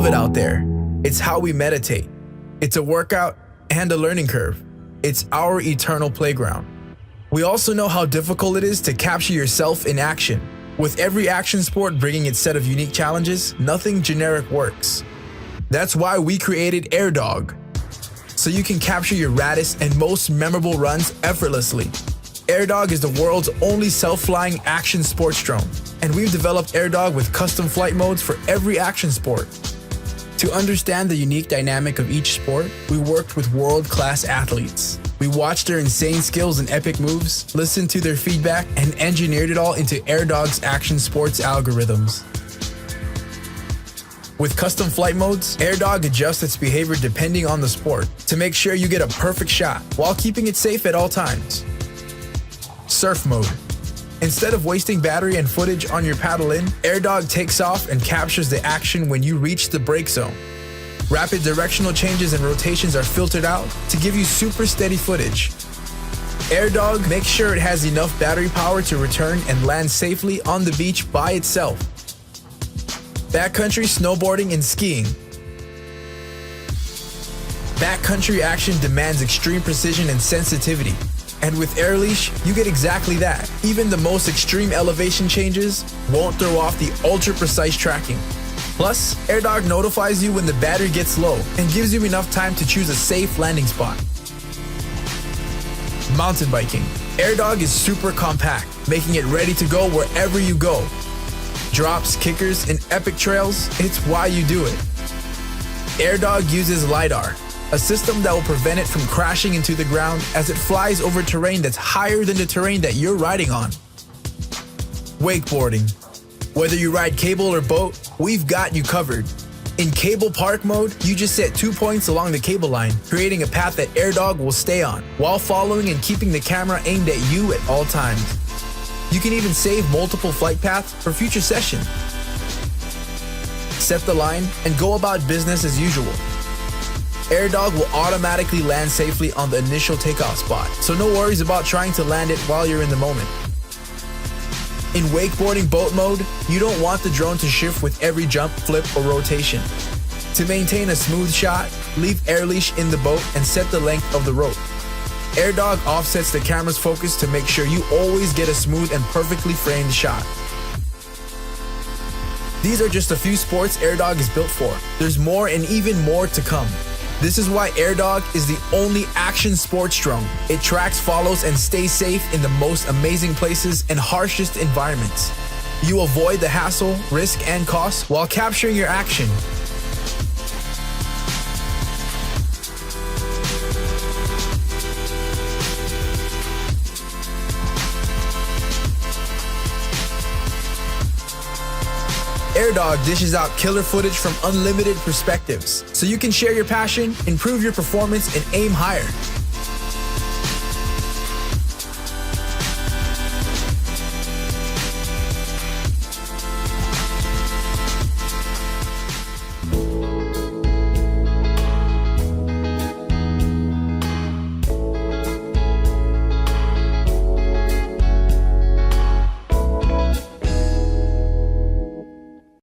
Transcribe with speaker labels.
Speaker 1: it out there. It's how we meditate. It's a workout and a learning curve. It's our eternal playground. We also know how difficult it is to capture yourself in action. With every action sport bringing its set of unique challenges, nothing generic works. That's why we created AirDog, so you can capture your raddest and most memorable runs effortlessly. AirDog is the world's only self-flying action sports drone, and we've developed AirDog with custom flight modes for every action sport. To understand the unique dynamic of each sport, we worked with world-class athletes. We watched their insane skills and epic moves, listened to their feedback, and engineered it all into AirDog's action sports algorithms. With custom flight modes, AirDog adjusts its behavior depending on the sport to make sure you get a perfect shot while keeping it safe at all times. Surf mode. Instead of wasting battery and footage on your paddle in, AirDog takes off and captures the action when you reach the brake zone. Rapid directional changes and rotations are filtered out to give you super steady footage. AirDog makes sure it has enough battery power to return and land safely on the beach by itself. Backcountry snowboarding and skiing. Backcountry action demands extreme precision and sensitivity. And with AirLeash, you get exactly that. Even the most extreme elevation changes won't throw off the ultra-precise tracking. Plus, AirDog notifies you when the battery gets low and gives you enough time to choose a safe landing spot. Mountain biking. AirDog is super compact, making it ready to go wherever you go. Drops, kickers, and epic trails, it's why you do it. AirDog uses LiDAR, a system that will prevent it from crashing into the ground as it flies over terrain that's higher than the terrain that you're riding on. Wakeboarding. Whether you ride cable or boat, we've got you covered. In cable park mode, you just set 2 points along the cable line, creating a path that AirDog will stay on, while following and keeping the camera aimed at you at all times. You can even save multiple flight paths for future sessions. Set the line and go about business as usual. AirDog will automatically land safely on the initial takeoff spot, so no worries about trying to land it while you're in the moment. In wakeboarding boat mode, you don't want the drone to shift with every jump, flip, or rotation. To maintain a smooth shot, leave AirLeash in the boat and set the length of the rope. AirDog offsets the camera's focus to make sure you always get a smooth and perfectly framed shot. These are just a few sports AirDog is built for. There's more and even more to come. This is why AirDog is the only action sports drone. It tracks, follows, and stays safe in the most amazing places and harshest environments. You avoid the hassle, risk, and cost while capturing your action. AirDog dishes out killer footage from unlimited perspectives, so you can share your passion, improve your performance, and aim higher.